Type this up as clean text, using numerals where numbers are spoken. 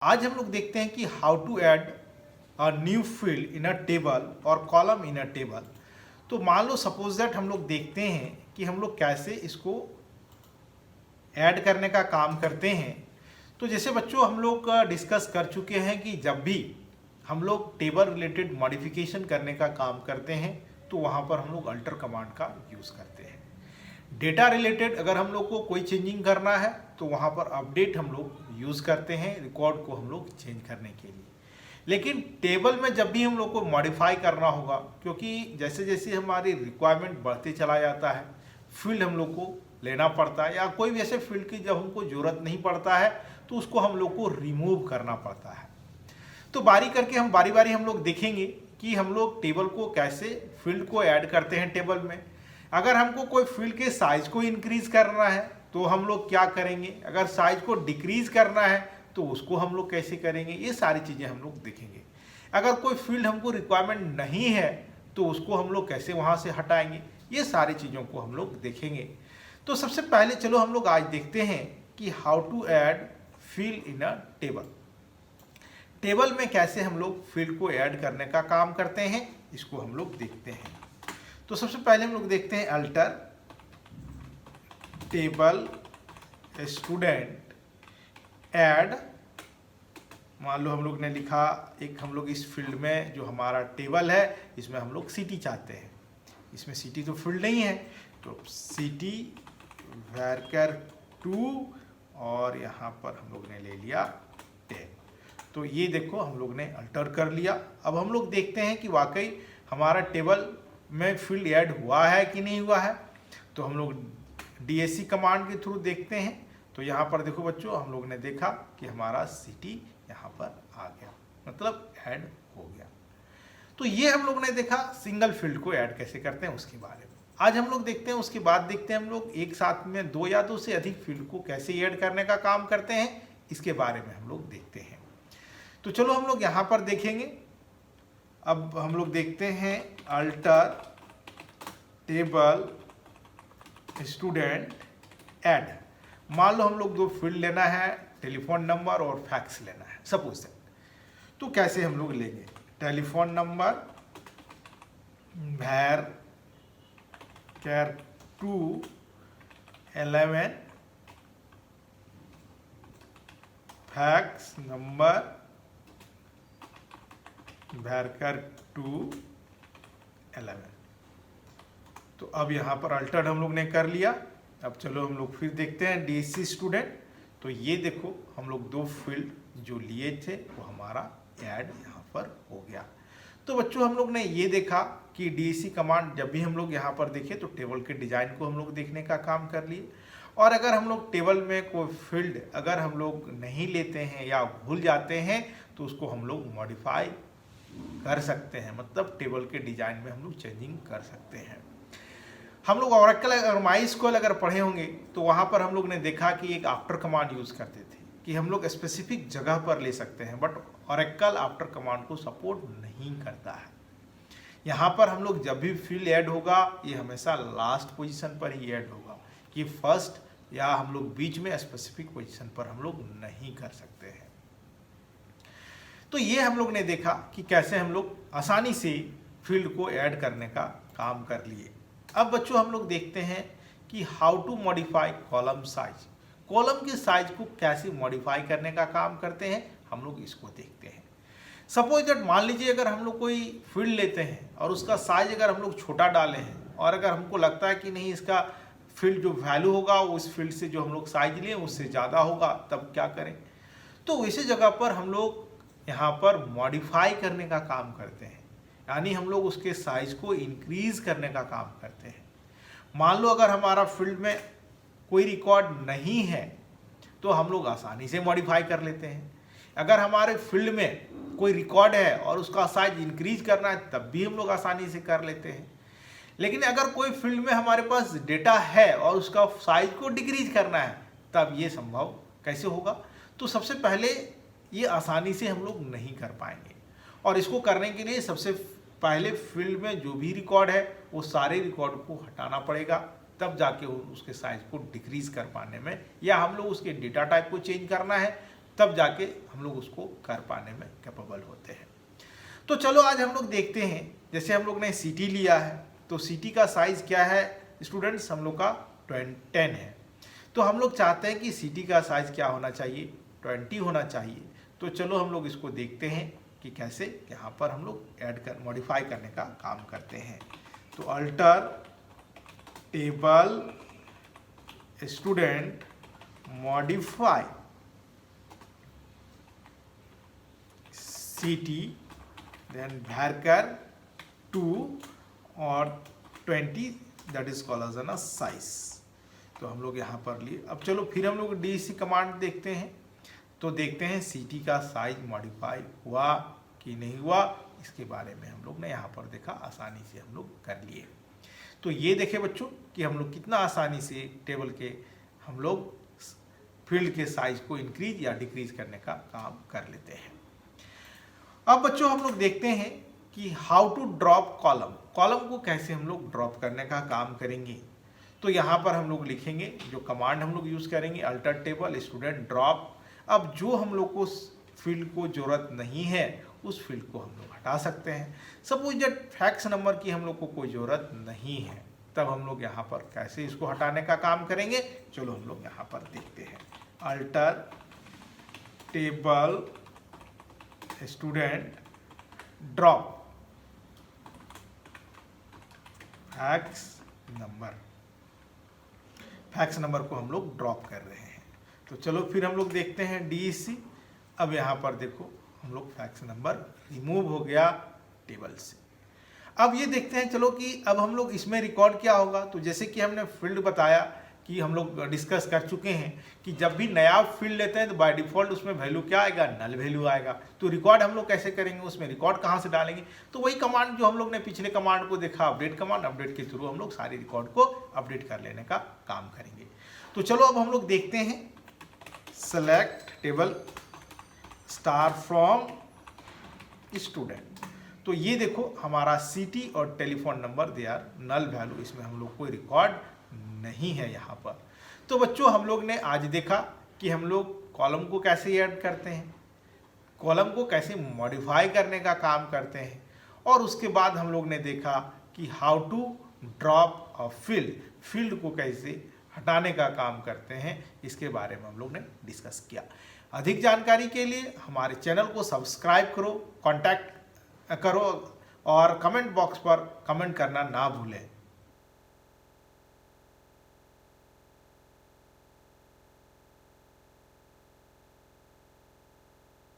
आज हम लोग देखते हैं कि how to add a new field in a table और कॉलम इन अ टेबल। तो मान लो सपोज दैट हम लोग देखते हैं कि हम लोग कैसे इसको ऐड करने का काम करते हैं। तो जैसे बच्चों हम लोग डिस्कस कर चुके हैं कि जब भी हम लोग टेबल रिलेटेड मॉडिफिकेशन करने का काम करते हैं तो वहाँ पर हम लोग अल्टर कमांड का यूज़ करते हैं। डेटा रिलेटेड अगर हम लोग को कोई चेंजिंग करना है तो वहाँ पर अपडेट हम लोग यूज़ करते हैं रिकॉर्ड को हम लोग चेंज करने के लिए। लेकिन टेबल में जब भी हम लोग को मॉडिफाई करना होगा, क्योंकि जैसे जैसे हमारी रिक्वायरमेंट बढ़ते चला जाता है, फील्ड हम लोग को लेना पड़ता है या कोई भी ऐसे फील्ड की जब हमको ज़रूरत नहीं पड़ता है तो उसको हम लोग को रिमूव करना पड़ता है। तो बारी करके हम बारी बारी हम लोग देखेंगे कि हम लोग टेबल को कैसे फील्ड को ऐड करते हैं टेबल में। अगर हमको कोई फील्ड के साइज को इंक्रीज करना है तो हम लोग क्या करेंगे, अगर साइज को डिक्रीज करना है तो उसको हम लोग कैसे करेंगे, ये सारी चीज़ें हम लोग देखेंगे। अगर कोई फील्ड हमको रिक्वायरमेंट नहीं है तो उसको हम लोग कैसे वहाँ से हटाएंगे, ये सारी चीज़ों को हम लोग देखेंगे। तो सबसे पहले चलो हम लोग आज देखते हैं कि how to add field in a table. Table में कैसे हम लोग फील्ड को ऐड करने का काम करते हैं, इसको हम लोग देखते हैं। तो सबसे पहले हम लोग देखते हैं अल्टर टेबल स्टूडेंट ऐड। मान लो हम लोग ने लिखा एक, हम लोग इस फील्ड में जो हमारा टेबल है इसमें हम लोग सिटी चाहते हैं। इसमें सिटी तो फील्ड नहीं है तो सिटी वर्कर 2 और यहाँ पर हम लोग ने ले लिया टेब। तो ये देखो हम लोग ने अल्टर कर लिया। अब हम लोग देखते हैं कि वाकई हमारा टेबल में फील्ड ऐड हुआ है कि नहीं हुआ है। तो हम लोग DAC कमांड के थ्रू देखते हैं। तो यहाँ पर देखो बच्चों हम लोग ने देखा कि हमारा सिटी यहाँ पर आ गया, मतलब ऐड हो गया। तो ये हम लोग ने देखा सिंगल फील्ड को ऐड कैसे करते हैं उसके बारे में। आज हम लोग देखते हैं, उसके बाद देखते हैं हम लोग एक साथ में 2 या 2 से अधिक फील्ड को कैसे ऐड करने का काम करते हैं, इसके बारे में हम लोग देखते हैं। तो चलो हम लोग यहाँ पर देखेंगे। अब हम लोग देखते हैं अल्टर टेबल स्टूडेंट ऐड। मान लो हम लोग 2 फील्ड लेना है, टेलीफोन नंबर और फैक्स लेना है सपोज दैट। तो कैसे हम लोग लेंगे, telephone number var 2 11 fax number var 2 11। तो अब यहाँ पर अल्टर्ड हम लोग ने कर लिया। अब चलो हम लोग फिर देखते हैं DAC स्टूडेंट। तो ये देखो हम लोग 2 फील्ड जो लिए थे वो हमारा ऐड यहाँ पर हो गया। तो बच्चों हम लोग ने ये देखा कि DAC कमांड जब भी हम लोग यहाँ पर देखें तो टेबल के डिजाइन को हम लोग देखने का काम कर लिए। और अगर हम लोग टेबल में कोई फील्ड अगर हम लोग नहीं लेते हैं या भूल जाते हैं तो उसको हम लोग मॉडिफाई कर सकते हैं, मतलब टेबल के डिजाइन में हम लोग चेंजिंग कर सकते हैं। हम लोग ऑरेकल और माइस्क्यूएल अगर पढ़े होंगे तो वहाँ पर हम लोग ने देखा कि एक आफ्टर कमांड यूज़ करते थे कि हम लोग स्पेसिफिक जगह पर ले सकते हैं, बट ऑरेकल आफ्टर कमांड को सपोर्ट नहीं करता है। यहाँ पर हम लोग जब भी फील्ड ऐड होगा ये हमेशा लास्ट पोजीशन पर ही ऐड होगा, कि फर्स्ट या हम लोग बीच में स्पेसिफिक पोजीशन पर हम लोग नहीं कर सकते हैं। तो ये हम लोग ने देखा कि कैसे हम लोग आसानी से फील्ड को ऐड करने का काम कर लिए। अब बच्चों हम लोग देखते हैं कि how to modify column size. Column के साइज को कैसे मॉडिफाई करने का काम करते हैं हम लोग इसको देखते हैं। सपोज दैट मान लीजिए अगर हम लोग कोई फील्ड लेते हैं और उसका साइज अगर हम लोग छोटा डाले हैं और अगर हमको लगता है कि नहीं इसका फील्ड जो वैल्यू होगा उस फील्ड से जो हम लोग साइज लिए उससे ज़्यादा होगा, तब क्या करें। तो वैसे जगह पर हम लोग यहाँ पर मॉडिफाई करने का काम करते हैं, यानी हम लोग उसके साइज को इंक्रीज करने का काम करते हैं। मान लो अगर हमारा फील्ड में कोई रिकॉर्ड नहीं है तो हम लोग आसानी से मॉडिफाई कर लेते हैं। अगर हमारे फील्ड में कोई रिकॉर्ड है और उसका साइज इंक्रीज करना है तब भी हम लोग आसानी से कर लेते हैं। लेकिन अगर कोई फील्ड में हमारे पास डेटा है और उसका साइज को डिक्रीज करना है तब ये संभव कैसे होगा। तो सबसे पहले ये आसानी से हम लोग नहीं कर पाएंगे, और इसको करने के लिए सबसे पहले फील्ड में जो भी रिकॉर्ड है वो सारे रिकॉर्ड को हटाना पड़ेगा, तब जाके उसके साइज को डिक्रीज कर पाने में, या हम लोग उसके डेटा टाइप को चेंज करना है तब जाके हम लोग उसको कर पाने में कैपेबल होते हैं। तो चलो आज हम लोग देखते हैं, जैसे हम लोग ने सिटी लिया है तो सिटी का साइज क्या है स्टूडेंट्स, हम लोग का 10 है। तो हम लोग चाहते हैं कि सिटी का साइज क्या होना चाहिए, 20 होना चाहिए। तो चलो हम लोग इसको देखते हैं कि कैसे यहाँ पर हम लोग ऐड कर मॉडिफाई करने का काम करते हैं। तो alter table student modify city then varchar 2 और 20 that is called as an size. तो हम लोग यहाँ पर लिए। अब चलो फिर हम लोग डीसी कमांड देखते हैं, तो देखते हैं सिटी का साइज मॉडिफाई हुआ कि नहीं हुआ, इसके बारे में हम लोग ने यहाँ पर देखा, आसानी से हम लोग कर लिए। तो ये देखें बच्चों कि हम लोग कितना आसानी से टेबल के हम लोग फील्ड के साइज को इंक्रीज या डिक्रीज करने का काम कर लेते हैं। अब बच्चों हम लोग देखते हैं कि how to drop column, column को कैसे हम लोग ड्रॉप करने का काम करेंगे। तो यहाँ पर हम लोग लिखेंगे, जो कमांड हम लोग यूज़ करेंगे अल्टर टेबल स्टूडेंट ड्रॉप। अब जो हम लोग को फील्ड को ज़रूरत नहीं है उस फील्ड को हम लोग हटा सकते हैं। सपोज दैट फैक्स नंबर की हम लोग को कोई ज़रूरत नहीं है, तब हम लोग यहाँ पर कैसे इसको हटाने का काम करेंगे, चलो हम लोग यहाँ पर देखते हैं। Alter table student drop fax number, fax number को हम लोग ड्रॉप कर रहे हैं। तो चलो फिर हम लोग देखते हैं डीसी। अब यहाँ पर देखो हम लोग फैक्स नंबर रिमूव हो गया टेबल से। अब ये देखते हैं चलो कि अब हम लोग इसमें रिकॉर्ड क्या होगा। तो जैसे कि हमने फील्ड बताया कि हम लोग डिस्कस कर चुके हैं कि जब भी नया फील्ड लेते हैं तो बाय डिफॉल्ट उसमें वैल्यू क्या आएगा, नल वैल्यू आएगा। तो रिकॉर्ड हम लोग कैसे करेंगे, उसमें रिकॉर्ड कहाँ से डालेंगे, तो वही कमांड जो हम लोग ने पिछले कमांड को देखा, अपडेट कमांड, अपडेट के थ्रू हम लोग सारे रिकॉर्ड को अपडेट कर लेने का काम करेंगे। तो चलो अब हम लोग देखते हैं, select table star from student. तो ये देखो हमारा सिटी और telephone number they are null value, इसमें हम लोग कोई रिकॉर्ड नहीं है यहाँ पर। तो बच्चों हम लोग ने आज देखा कि हम लोग कॉलम को कैसे ऐड करते हैं, कॉलम को कैसे मॉडिफाई करने का काम करते हैं, और उसके बाद हम लोग ने देखा कि how to drop a field, field को कैसे हटाने का काम करते हैं, इसके बारे में हम लोग ने डिस्कस किया। अधिक जानकारी के लिए हमारे चैनल को सब्सक्राइब करो, कांटेक्ट करो और कमेंट बॉक्स पर कमेंट करना ना भूलें।